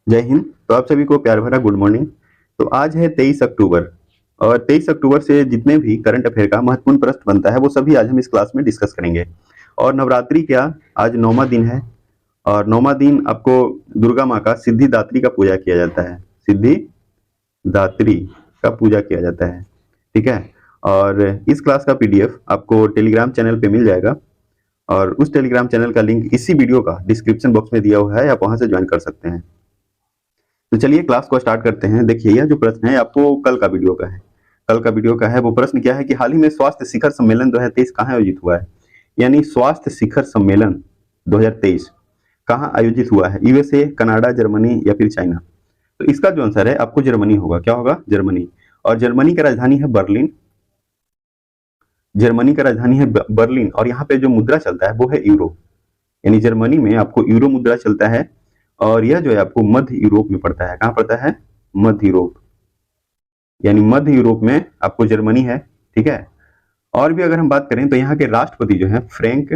जय हिंद। तो आप सभी को प्यार भरा गुड मॉर्निंग। तो आज है 23 अक्टूबर और 23 अक्टूबर से जितने भी करंट अफेयर का महत्वपूर्ण प्रश्न बनता है वो सभी आज हम इस क्लास में डिस्कस करेंगे। और नवरात्रि क्या, आज 9वां दिन है और 9वां दिन आपको दुर्गा माँ का सिद्धिदात्री का पूजा किया जाता है। सिद्धिदात्री का पूजा किया जाता है, ठीक है। और इस क्लास का पीडीएफ आपको टेलीग्राम चैनल पे मिल जाएगा और उस टेलीग्राम चैनल का लिंक इसी वीडियो का डिस्क्रिप्शन बॉक्स में दिया हुआ है, आप वहां से ज्वाइन कर सकते हैं। तो चलिए क्लास को स्टार्ट करते हैं। देखिए, यह जो प्रश्न है आपको कल का वीडियो का है। कल का वीडियो का है वो प्रश्न क्या है कि हाल ही में स्वास्थ्य शिखर सम्मेलन 2023 कहाँ आयोजित हुआ है। यानी स्वास्थ्य शिखर सम्मेलन 2023 कहाँ आयोजित हुआ है, यूएसए, कनाडा, जर्मनी या फिर चाइना। तो इसका जो आंसर है आपको जर्मनी होगा। क्या होगा? जर्मनी। और जर्मनी का राजधानी है बर्लिन। जर्मनी का राजधानी है बर्लिन और यहाँ पे जो मुद्रा चलता है वो है यूरो। यानी जर्मनी में आपको यूरो मुद्रा चलता है और यह जो है आपको मध्य यूरोप में पड़ता है। कहाँ पड़ता है? मध्य यूरोप। यानी मध्य यूरोप में आपको जर्मनी है, ठीक है। और भी अगर हम बात करें तो यहाँ के राष्ट्रपति जो है फ्रैंक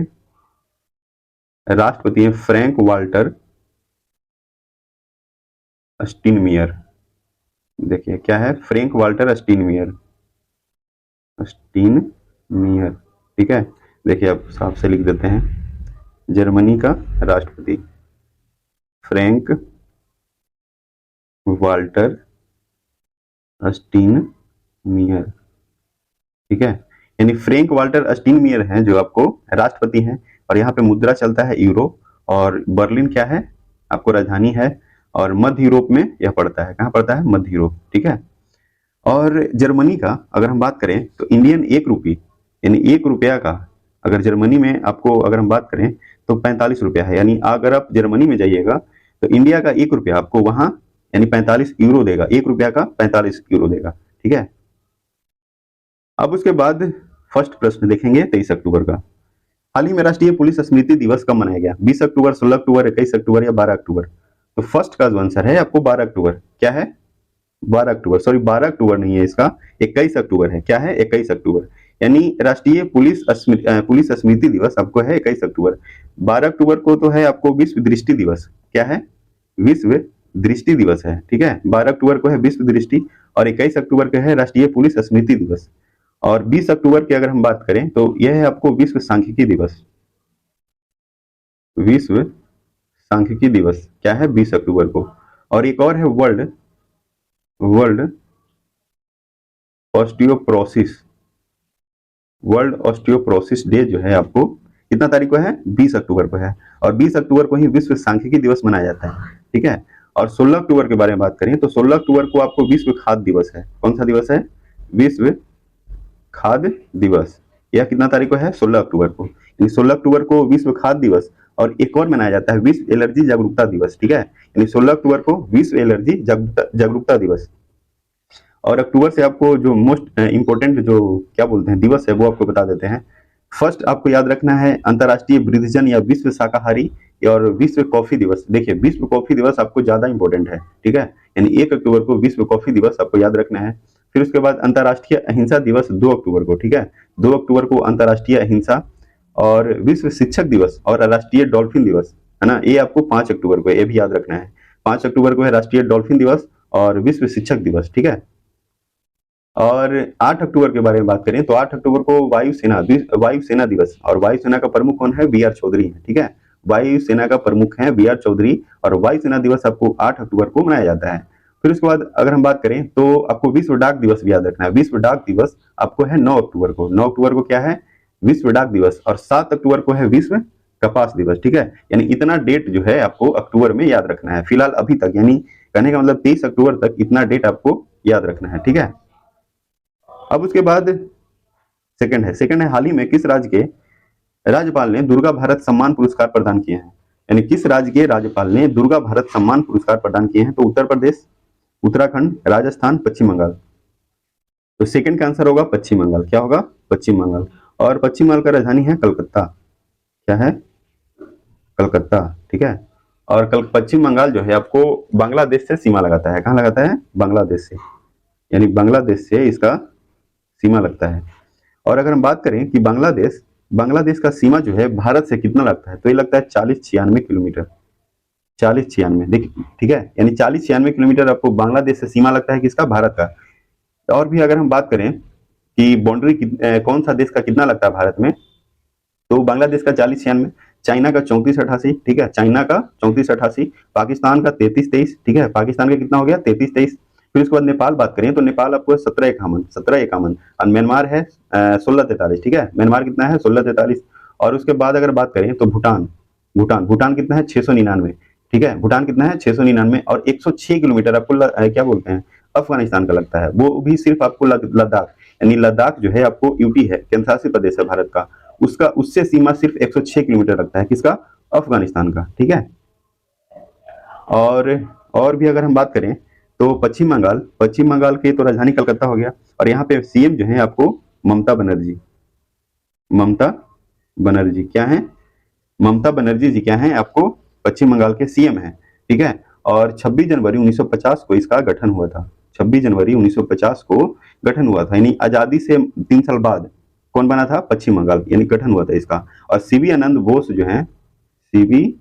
वाल्टर स्टीनमियर। देखिए क्या है, फ्रैंक वाल्टर स्टीनमियर, ठीक है। देखिए आप साफ से लिख देते हैं, जर्मनी का राष्ट्रपति फ्रैंक वाल्टर स्टीनमियर, ठीक है। यानी फ्रैंक वाल्टर स्टीनमियर हैं जो आपको राष्ट्रपति हैं और यहाँ पे मुद्रा चलता है यूरो। और बर्लिन क्या है, आपको राजधानी है और मध्य यूरोप में यह पड़ता है। कहाँ पड़ता है? मध्य यूरोप, ठीक है। और जर्मनी का अगर हम बात करें तो इंडियन 1 रुपये यानी 1 रुपया का, अगर जर्मनी में आपको अगर हम बात करें तो 45 रुपया है। यानी अगर आप जर्मनी में जाइएगा तो इंडिया का 1 रुपया आपको वहां यानी 45 यूरो देगा। 1 रुपया का 45 यूरो देगा, ठीक है। अब उसके बाद फर्स्ट प्रश्न देखेंगे 23 अक्टूबर का। हाल ही में राष्ट्रीय पुलिस स्मृति दिवस कब मनाया गया? 20 अक्टूबर, 16 अक्टूबर, 21 अक्टूबर या 12 अक्टूबर? तो फर्स्ट का जो आंसर है आपको 12 अक्टूबर। क्या है? 12 अक्टूबर, सॉरी 12 अक्टूबर नहीं है इसका, 21 अक्टूबर है। क्या है? 21 अक्टूबर। यानी राष्ट्रीय पुलिस स्मृति दिवस आपको है 21 अक्टूबर। 12 अक्टूबर को तो है आपको विश्व दृष्टि दिवस। क्या है? विश्व दृष्टि दिवस है, ठीक है। 12 अक्टूबर को है विश्व दृष्टि और 21 अक्टूबर को है राष्ट्रीय पुलिस स्मृति दिवस। और 20 अक्टूबर की अगर हम बात करें तो यह है आपको विश्व सांख्यिकी दिवस। विश्व सांख्यिकी दिवस क्या है? 20 अक्टूबर को। और एक और है world osteoporosis world osteoporosis day जो है आपको कितना तारीख को है? 20 अक्टूबर को है। और 20 अक्टूबर को ही विश्व सांख्यिकी दिवस मनाया जाता है, ठीक है। और 16 अक्टूबर के बारे में बात करें तो 16 अक्टूबर को आपको विश्व खाद्य दिवस है। कौन सा दिवस है? विश्व खाद्य दिवस। यह कितना तारीख को है? 16 अक्टूबर को। यानी 16 अक्टूबर को विश्व खाद्य दिवस और एक और मनाया जाता है विश्व एलर्जी जागरूकता दिवस, ठीक है। यानी 16 अक्टूबर को विश्व एलर्जी जागरूकता दिवस। और अक्टूबर से आपको जो मोस्ट इंपोर्टेंट जो क्या बोलते हैं दिवस है वो आपको बता देते हैं। फर्स्ट आपको याद रखना है अंतर्राष्ट्रीय वृद्धजन या विश्व शाकाहारी और विश्व कॉफी दिवस। देखिए विश्व कॉफी दिवस आपको ज्यादा इंपॉर्टेंट है, ठीक है। यानी 1 अक्टूबर को विश्व कॉफी दिवस आपको याद रखना है। फिर उसके बाद अंतर्राष्ट्रीय अहिंसा दिवस 2 अक्टूबर को, ठीक है। 2 अक्टूबर को अंतर्राष्ट्रीय अहिंसा और विश्व शिक्षक दिवस और राष्ट्रीय डॉल्फिन दिवस, है ना। ये आपको 5 अक्टूबर को ये भी याद रखना है। 5 अक्टूबर को है राष्ट्रीय डॉल्फिन दिवस और विश्व शिक्षक दिवस, ठीक है। और 8 अक्टूबर के बारे में बात करें तो 8 अक्टूबर को वायुसेना दिवस और वायुसेना का प्रमुख कौन है? बी आर चौधरी है, ठीक है। वायुसेना का प्रमुख है बी आर चौधरी और वायुसेना दिवस आपको 8 अक्टूबर को मनाया जाता है। फिर उसके बाद अगर हम बात करें तो आपको विश्व डाक दिवस भी याद रखना है। विश्व डाक दिवस आपको है 9 अक्टूबर को। 9 अक्टूबर को क्या है? विश्व डाक दिवस। और 7 अक्टूबर को है विश्व कपास दिवस, ठीक है। यानी इतना डेट जो है आपको अक्टूबर में याद रखना है फिलहाल अभी तक, यानी कहने का मतलब 23 अक्टूबर तक इतना डेट आपको याद रखना है, ठीक है। अब उसके बाद सेकंड है हाल ही में किस राज्य के राज्यपाल ने दुर्गा भारत सम्मान पुरस्कार प्रदान किए हैं? यानी किस राज्य के राज्यपाल ने दुर्गा भारत सम्मान पुरस्कार प्रदान किए हैं? तो उत्तर प्रदेश, उत्तराखंड, राजस्थान, पश्चिम बंगाल। तो सेकंड का आंसर होगा पश्चिम बंगाल। क्या होगा? पश्चिम बंगाल। और पश्चिम बंगाल का राजधानी है कलकत्ता। क्या है? कलकत्ता, ठीक है। और कल पश्चिम बंगाल जो है आपको बांग्लादेश से सीमा लगाता है। कहाँ लगाता है? बांग्लादेश से। यानी बांग्लादेश से इसका सीमा लगता है। और अगर हम बात करें कि बांग्लादेश का सीमा जो है भारत से कितना लगता है तो ये लगता है 40-96 किलोमीटर। 40-96, देखिए ठीक है, यानी 40-96 किलोमीटर आपको बांग्लादेश से सीमा लगता है किसका, भारत का। और भी अगर हम बात करें कि बाउंड्री कौन सा देश का कितना लगता है भारत में, तो बांग्लादेश का 40-96, चाइना का 34-88, ठीक है, चाइना का 34-88, पाकिस्तान का 33-23, ठीक है, पाकिस्तान का कितना हो गया, 33-23। फिर उसके बाद नेपाल बात करें तो नेपाल आपको 17-51, और म्यांमार है 16-43, ठीक है, म्यांमार कितना है 16-43। और उसके बाद अगर बात करें तो भूटान, भूटान कितना है 699, ठीक है, भूटान कितना है 699, और 106 किलोमीटर आपको क्या बोलते हैं, अफगानिस्तान का लगता है, वो भी सिर्फ आपको लद्दाख, यानी लद्दाख जो है आपको यूटी है, केंद्र शासित प्रदेश है भारत का, उसका उससे सीमा सिर्फ 106 किलोमीटर रखता है, किसका, अफगानिस्तान का, ठीक है। और और भी अगर हम बात करें तो पश्चिम बंगाल की तो राजधानी कलकत्ता हो गया, और यहाँ पे सीएम जो है आपको ममता बनर्जी क्या है, ममता बनर्जी जी क्या है आपको पश्चिम बंगाल के सीएम हैं, ठीक है। और 26 जनवरी 1950 को इसका गठन हुआ था, 26 जनवरी 1950 को गठन हुआ था, यानी आजादी से 3 साल बाद कौन बना था, पश्चिम बंगाल, यानी गठन हुआ था इसका। और सीवी आनंद बोस जो है, सीवी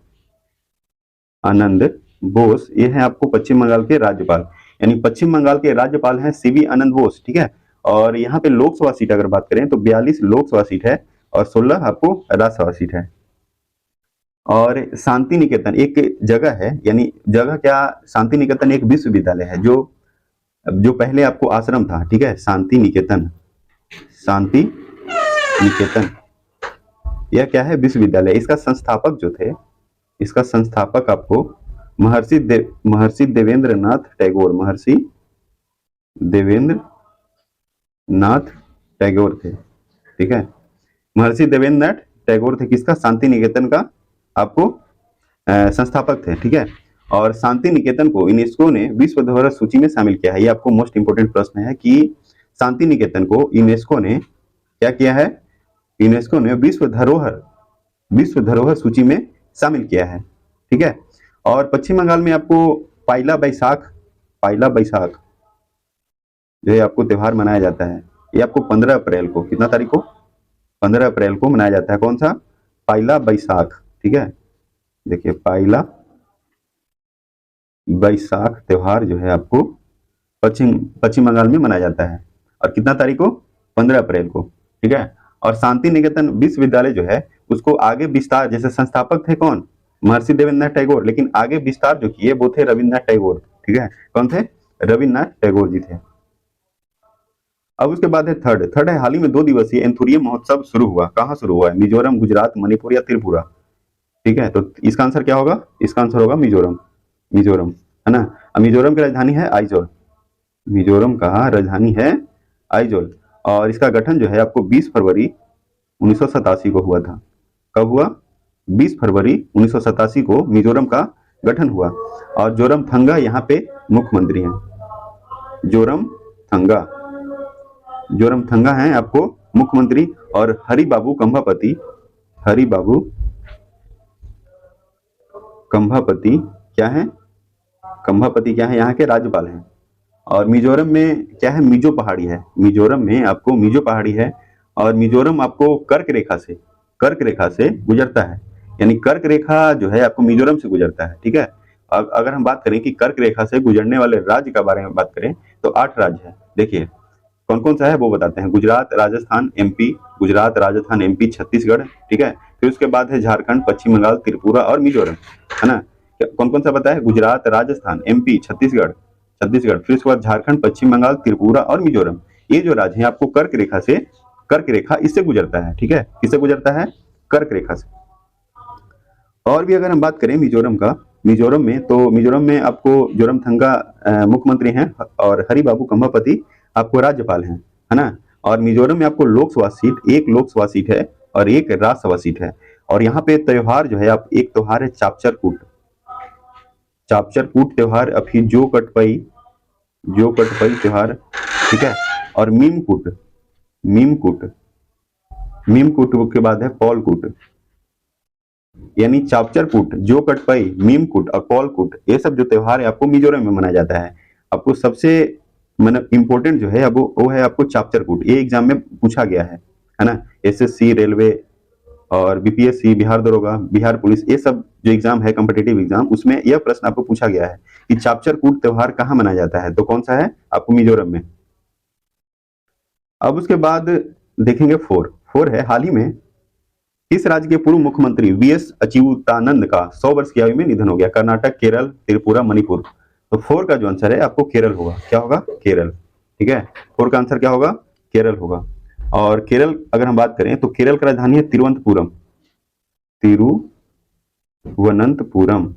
आनंद बोस, ये है आपको पश्चिम बंगाल के राज्यपाल, यानी पश्चिम बंगाल के राज्यपाल हैं सीवी आनंद बोस, ठीक है। और यहाँ पे लोकसभा सीट अगर बात करें तो 42 लोकसभा सीट है, और 16 आपको राज्यसभा सीट है। और शांति निकेतन एक जगह है, यानी जगह क्या, शांति निकेतन एक विश्वविद्यालय है जो जो पहले आपको आश्रम था, ठीक है, शांति निकेतन यह क्या है, विश्वविद्यालय। इसका संस्थापक जो थे, इसका संस्थापक आपको महर्षि देवेंद्र नाथ टैगोर थे, ठीक है, महर्षि देवेंद्र नाथ टैगोर थे, किसका, शांति निकेतन का आपको संस्थापक थे, ठीक है। और शांति निकेतन को यूनेस्को ने विश्व धरोहर सूची में शामिल किया है, ये आपको मोस्ट इंपोर्टेंट प्रश्न है कि शांति निकेतन को यूनेस्को ने क्या किया है, यूनेस्को ने विश्व धरोहर सूची में शामिल किया है, ठीक है। और पश्चिम बंगाल में आपको पहला बैसाख जो है आपको त्योहार मनाया जाता है, ये आपको 15 अप्रैल को, कितना तारीख को, 15 अप्रैल को मनाया जाता है, कौन सा, पहला बैसाख, ठीक है। देखिए पहला बैसाख त्योहार जो है आपको पश्चिम बंगाल में मनाया जाता है, और कितना तारीख को, 15 अप्रैल को, ठीक है। और शांति निकेतन विश्वविद्यालय जो है उसको आगे विस्तार, जैसे संस्थापक थे कौन, महर्षि देवेंद्रनाथ टैगोर, लेकिन आगे विस्तार जो किए वो थे रविन्द्रनाथ टैगोर, ठीक है, कौन थे, रविन्द्रनाथ टैगोर जी थे। अब उसके बाद है थर्ड है, हाल ही में 2 दिवसीय एंथोरियम महोत्सव शुरू हुआ, कहाँ शुरू हुआ है, मिजोरम, गुजरात, मणिपुर या त्रिपुरा, ठीक है। तो इसका आंसर क्या होगा, इसका आंसर होगा मिजोरम, है ना। मिजोरम की राजधानी है आइजोल, मिजोरम का राजधानी है आइजोल। और इसका गठन जो है आपको 20 फरवरी 1987 को हुआ था, कब हुआ, 20 फरवरी 1987 को मिजोरम का गठन हुआ। और जोरमथंगा यहाँ पे मुख्यमंत्री हैं, जोरमथंगा हैं आपको मुख्यमंत्री। और हरिबाबू कंभापति क्या है, यहाँ के राज्यपाल हैं। और मिजोरम में क्या है, मिजो पहाड़ी है, मिजोरम में आपको मिजो पहाड़ी है। और मिजोरम आपको कर्क रेखा से गुजरता है, यानी कर्क रेखा जो है आपको मिजोरम से गुजरता है, ठीक है। अगर हम बात करें कि कर्क रेखा से गुजरने वाले राज्य के बारे में बात करें तो 8 राज्य है, देखिए कौन कौन सा है वो बताते हैं, गुजरात, राजस्थान, एमपी, छत्तीसगढ़, ठीक है। फिर उसके बाद है झारखंड, पश्चिम बंगाल, त्रिपुरा और मिजोरम, है ना। कौन कौन सा पता है, गुजरात, राजस्थान, एमपी, छत्तीसगढ़, फिर उसके बाद झारखंड, पश्चिम बंगाल, त्रिपुरा और मिजोरम, ये जो राज्य है आपको कर्क रेखा इससे गुजरता है, ठीक है, किससे गुजरता है, कर्क रेखा से। और भी अगर हम बात करें मिजोरम में आपको जोरमथंगा मुख्यमंत्री हैं, और हरिबाबू कंभापति आपको राज्यपाल हैं, है ना। और मिजोरम में आपको एक लोकसभा सीट है और एक राज्यसभा सीट है। और यहाँ पे त्योहार जो है एक त्योहार है चापचर कूट त्योहार, अभी जो कटपई त्योहार, ठीक है। और मीमकूट के बाद है पौलकूट, यानी चापचर कूट, जो कटपई, मीमकूट और पौलकूट, ये सब जो त्योहार है आपको मिजोरम में मनाया जाता है। आपको सबसे मतलब इंपॉर्टेंट जो है अब वो है आपको चापचर कूट, ये एग्जाम में पूछा गया है ना, एसएससी, रेलवे, और बीपीएससी, बिहार दरोगा, बिहार पुलिस, ये सब जो एग्जाम है कॉम्पिटिटिव एग्जाम, उसमें यह प्रश्न आपको पूछा गया है कि चापचर कूट त्योहार कहाँ मनाया जाता है, तो कौन सा है आपको मिजोरम में। अब उसके बाद देखेंगे फोर है, हाल ही में किस राज्य के पूर्व मुख्यमंत्री वीएस अच्युतानंद का 100 वर्ष की आयु में निधन हो गया। कर्नाटक, केरल, त्रिपुरा, मणिपुर। तो फोर का जो आंसर है आपको केरल होगा। क्या होगा? केरल। ठीक है, फोर का आंसर क्या होगा? केरल होगा। और केरल अगर हम बात करें तो केरल का राजधानी है तिरुवनंतपुरम। तिरुवनंतपुरम,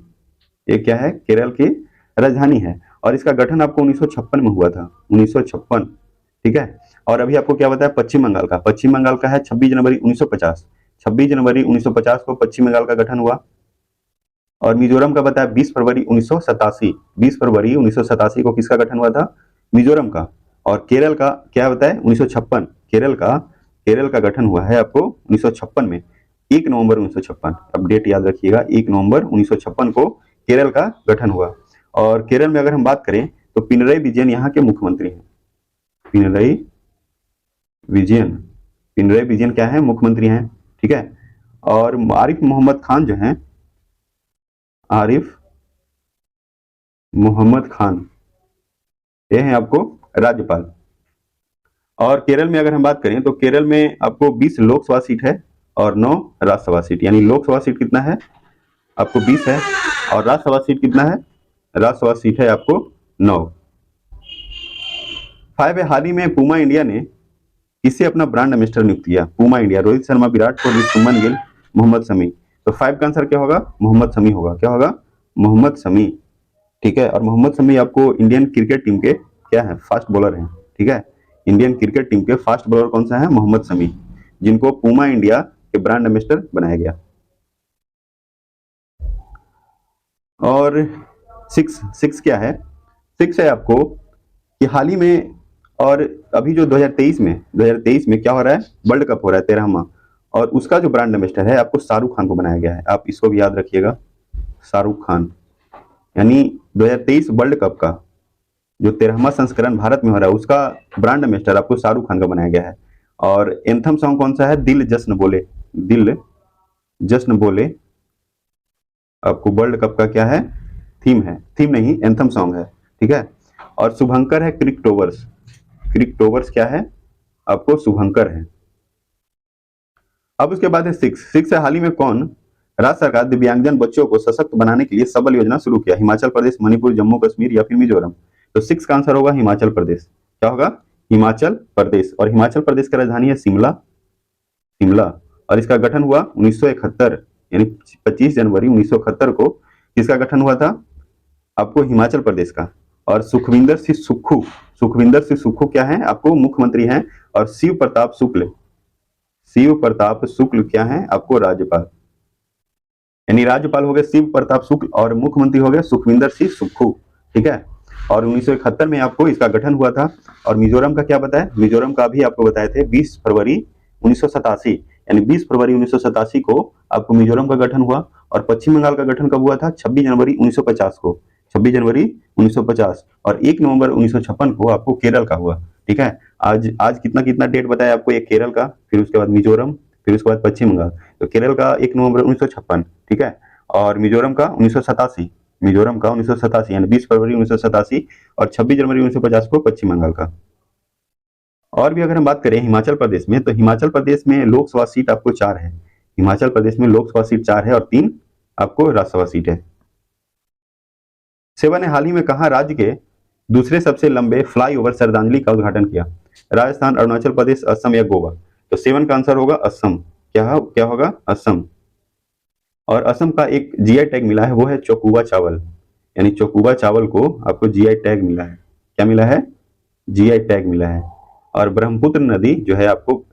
ये क्या है? केरल की राजधानी है। और इसका गठन आपको 1956 में हुआ था, 1956। ठीक है। और अभी आपको क्या बताया पश्चिम बंगाल का? पश्चिम बंगाल का है 26 जनवरी 1950। 26 जनवरी 1950 को पश्चिम बंगाल का गठन हुआ। और मिजोरम का बताया 20 फरवरी 1987। 20 फरवरी 1987 को किसका गठन हुआ था? मिजोरम का। और केरल का क्या बताया? 1956। केरल का गठन हुआ है आपको 1956 में, 1 नवंबर 1956। अब डेट याद रखिएगा, 1 नवंबर 1956 को केरल का गठन हुआ। और केरल में अगर हम बात करें तो पिनरई विजयन यहाँ के मुख्यमंत्री हैं। पिनरई विजयन क्या है? मुख्यमंत्री हैं। ठीक है। और आरिफ मोहम्मद खान जो हैं, आरिफ मोहम्मद खान, ये हैं आपको राज्यपाल। और केरल में अगर हम बात करें तो केरल में आपको 20 लोकसभा सीट है और 9 राज्यसभा सीट। यानी लोकसभा सीट कितना है आपको? 20 है। और राज्यसभा सीट कितना है? राज्यसभा सीट है आपको 9। 5 है, हाल ही में पूमा इंडिया ने किसे अपना ब्रांड एम्बेसडर नियुक्त किया? Puma India, Rohit Sharma, Virat Kohli, Shubman Gill, Mohammed Shami. तो 5 का आंसर क्या होगा? मोहम्मद शमी होगा। क्या होगा? मोहम्मद शमी। ठीक है। और मोहम्मद शमी आपको इंडियन क्रिकेट टीम के क्या है? फास्ट बॉलर हैं। ठीक है। इंडियन क्रिकेट टीम के फास्ट बॉलर कौन सा है? मोहम्मद शमी, जिनको पूमा इंडिया के ब्रांड एम्बेसडर बनाया गया। और 6 क्या है? 6 है आपको कि हाल ही में और अभी जो 2023 में क्या हो रहा है? वर्ल्ड कप हो रहा है 13वां। और उसका जो ब्रांड एम्बेसडर है आपको शाहरुख खान को बनाया गया है। आप इसको भी याद रखिएगा, शाहरुख खान। यानी 2023 वर्ल्ड कप का जो 13वां संस्करण भारत में हो रहा है, उसका ब्रांड एम्बेसडर आपको शाहरुख खान का बनाया गया है। और एंथम सॉन्ग कौन सा है? दिल जश्न बोले। दिल जश्न बोले आपको वर्ल्ड कप का क्या है? थीम है। थीम नहीं, एंथम सॉन्ग है। ठीक है। और शुभंकर है क्रिकटोवर्स। क्रिकटोवर्स क्या है? आपको शुभंकर है। अब उसके बाद है 6 है, हाल ही में कौन राज्य सरकार दिव्यांगजन बच्चों को सशक्त बनाने के लिए सबल योजना शुरू किया? हिमाचल प्रदेश, मणिपुर, जम्मू कश्मीर या फिर मिजोरम। तो 6 का आंसर होगा हिमाचल प्रदेश। क्या होगा? हिमाचल प्रदेश। और हिमाचल प्रदेश का राजधानी है शिमला। और इसका गठन हुआ 1971, यानी 25 जनवरी 1971 को किसका गठन हुआ था? आपको हिमाचल प्रदेश का। और सुखविंदर सिंह सुक्खू क्या है? आपको मुख्यमंत्री हैं। और शिव प्रताप शुक्ल क्या है? आपको राज्यपाल। यानी राज्यपाल हो गए शिव प्रताप शुक्ल और मुख्यमंत्री हो गए सुखविंदर सिंह सुक्खू। ठीक है। और 1971 में आपको इसका गठन हुआ था। और मिजोरम का क्या बताया? मिजोरम का भी आपको बताए थे 20 फरवरी 1987। यानी 20 फरवरी 1987 को आपको मिजोरम का गठन हुआ। और पश्चिम बंगाल का गठन कब हुआ था? 26 जनवरी 1950 को। 26 जनवरी 1950। और 1 नवंबर 1956 को आपको केरल का हुआ। ठीक है। आज कितना डेट बताया आपको? एक केरल का, फिर उसके बाद मिजोरम, फिर उसके बाद पश्चिम बंगाल। तो केरल का 1 नवंबर 1956। ठीक है। और मिजोरम का 1987, यानी 20 फरवरी 1987। और 26 जनवरी 1950 को पश्चिम बंगाल का। और भी अगर हम बात करें हिमाचल प्रदेश में, तो हिमाचल प्रदेश में लोकसभा सीट आपको 4 है। हिमाचल प्रदेश में लोकसभा सीट 4 है और 3 आपको राज्यसभा सीट है। 7 ने हाल ही में कहा राज्य के दूसरे सबसे लंबे फ्लाईओवर श्रद्धांजलि का उद्घाटन किया? राजस्थान, अरुणाचल प्रदेश, असम या गोवा। तो 7 का आंसर होगा असम। क्या होगा? असम। और असम का एक जीआई टैग मिला है, वो है चोकुवा चावल। यानी चोकुवा चावल को आपको जीआई टैग मिला है। क्या मिला है? जीआई टैग मिला है। और ब्रह्मपुत्र नदी जो है आपको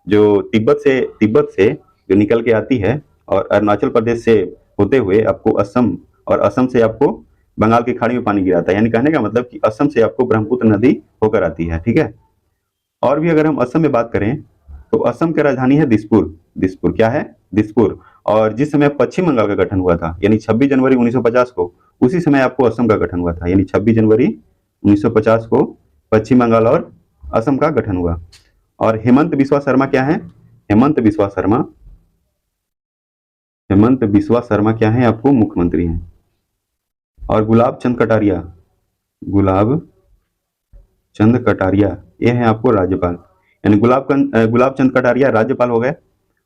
जो तिब्बत से जो निकल के आती है और अरुणाचल प्रदेश से होते हुए आपको असम, और असम से आपको बंगाल की खाड़ी में पानी गिराता है। यानी कहने का मतलब कि असम से आपको ब्रह्मपुत्र नदी होकर आती है। ठीक है। और भी अगर हम असम में बात करें तो असम की राजधानी है दिसपुर। क्या है? दिसपुर। और जिस समय पश्चिम बंगाल का गठन हुआ था, यानी 26 जनवरी 1950 को, उसी समय आपको असम का गठन हुआ था। यानी 26 जनवरी 1950 को पश्चिम बंगाल और असम का गठन हुआ। और हेमंत बिस्वा शर्मा क्या है? हेमंत बिस्वा शर्मा हेमंत बिस्वा शर्मा क्या है आपको मुख्यमंत्री हैं। और गुलाब चंद कटारिया, गुलाब चंद कटारिया ये है आपको राज्यपाल, यानी गुलाब चंद कटारिया राज्यपाल हो गए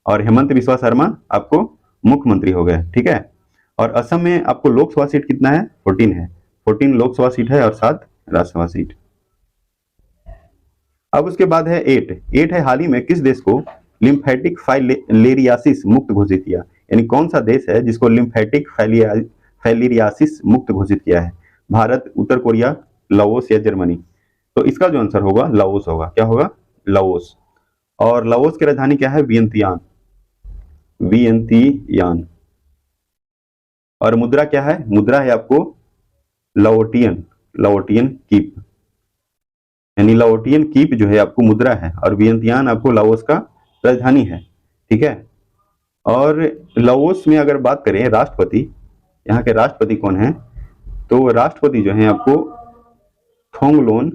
और हेमंत बिस्वा शर्मा आपको मुख्यमंत्री हो गए। ठीक है। और असम में आपको लोकसभा सीट कितना है, 14 है, 14 लोकसभा सीट है और 7 राज्यसभा सीट। अब उसके बाद है 8 है, हाल ही में किस देश को लिम्फेटिक फाइलेरियासिस मुक्त घोषित किया, यानी कौन सा देश है जिसको लिम्फेटिक फाइलेरियासिस मुक्त घोषित किया है, भारत, उत्तर कोरिया, लाओस या जर्मनी। तो इसका जो आंसर होगा लाओस होगा। क्या होगा, लाओस। और लाओस की राजधानी क्या है, वियंतियान, वियंतियान। और मुद्रा क्या है, मुद्रा है आपको लाओटियन, लाओटियन कीप, यानी लाओटियन कीप जो है आपको मुद्रा है और वियंतियान आपको लाओस का राजधानी है। ठीक है। और लाओस में अगर बात करें राष्ट्रपति, यहाँ के राष्ट्रपति कौन है, तो राष्ट्रपति जो है आपको थोंगलोन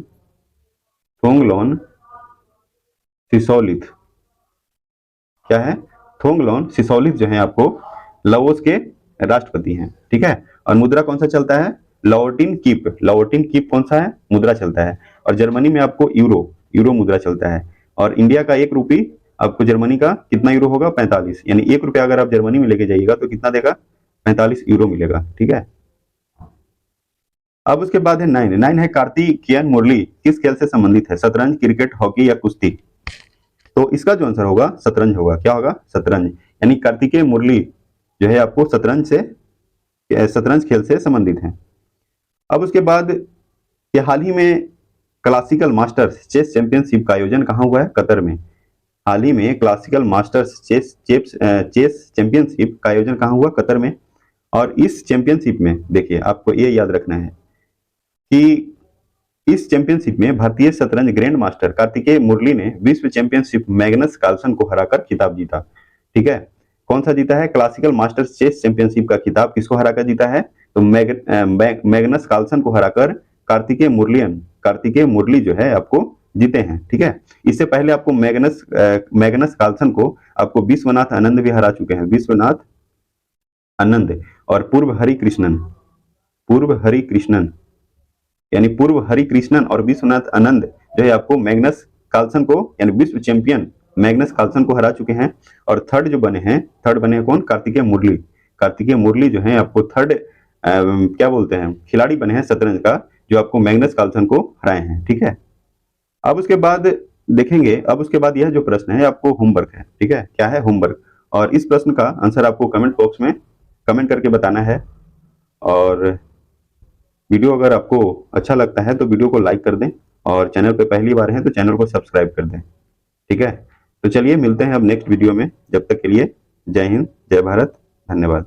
सिसोलिथ, क्या है, थोंगलोन सिसोलिथ जो है आपको लाओस के राष्ट्रपति हैं। ठीक है। और मुद्रा कौन सा चलता है, लाओटिन कीप, लाओटिन कीप कौन सा है, मुद्रा चलता है। और जर्मनी में आपको यूरो मुद्रा चलता है। और इंडिया का 1 रुपये आपको जर्मनी का कितना यूरो होगा, 45, यानी 1 रुपया अगर आप जर्मनी में लेके जाइएगा तो कितना देगा, 45 यूरो मिलेगा। ठीक है। अब उसके बाद है 9 है कार्तिकेयन मुरली किस खेल से संबंधित है, शतरंज, क्रिकेट, हॉकी या कुश्ती। तो इसका जो आंसर होगा शतरंज होगा। क्या होगा, शतरंज, यानी कार्तिकेय मुरली जो है आपको शतरंज खेल से संबंधित है। अब उसके बाद ये हाल ही में क्लासिकल मास्टर्स चेस चैंपियनशिप का आयोजन कहाँ हुआ है, कतर में। हाल ही में क्लासिकल मास्टर्स चेस चैंपियनशिप का आयोजन कहाँ हुआ, कतर में। और इस चैंपियनशिप में देखिए आपको ये याद रखना है कि इस चैंपियनशिप में भारतीय शतरंज ग्रैंड मास्टर कार्तिकेय मुरली ने विश्व चैंपियनशिप मैग्नस कार्लसन को हराकर खिताब जीता। ठीक है। कौन सा जीता है, क्लासिकल मास्टर्स चेस चैंपियनशिप का खिताब किसको हराकर जीता है, तो मैग्नस कार्लसन को हराकर कार्तिकेय मुरली जो है आपको जीते हैं। ठीक है। इससे पहले आपको मैग्नस कार्लसन को आपको विश्वनाथ आनंद भी हरा चुके हैं, विश्वनाथ आनंद। और पूर्व हरि कृष्णन और विश्वनाथ आनंद जो है आपको मैग्नस कार्लसन को, यानी विश्व चैंपियन मैग्नस कार्लसन को हरा चुके हैं। और थर्ड बने हैं कौन, कार्तिकेय मुरली जो है आपको थर्ड क्या बोलते हैं, खिलाड़ी बने हैं शतरंज का जो आपको मैग्नस कार्लसन को हराए हैं। ठीक है। अब उसके बाद देखेंगे, अब उसके बाद यह जो प्रश्न है आपको होमवर्क है। ठीक है, क्या है, होमवर्क। और इस प्रश्न का आंसर आपको कमेंट बॉक्स में कमेंट करके बताना है। और वीडियो अगर आपको अच्छा लगता है तो वीडियो को लाइक कर दें और चैनल पे पहली बार हैं तो चैनल को सब्सक्राइब कर दें। ठीक है। तो चलिए मिलते हैं अब नेक्स्ट वीडियो में, जब तक के लिए जय हिंद, जय भारत, धन्यवाद।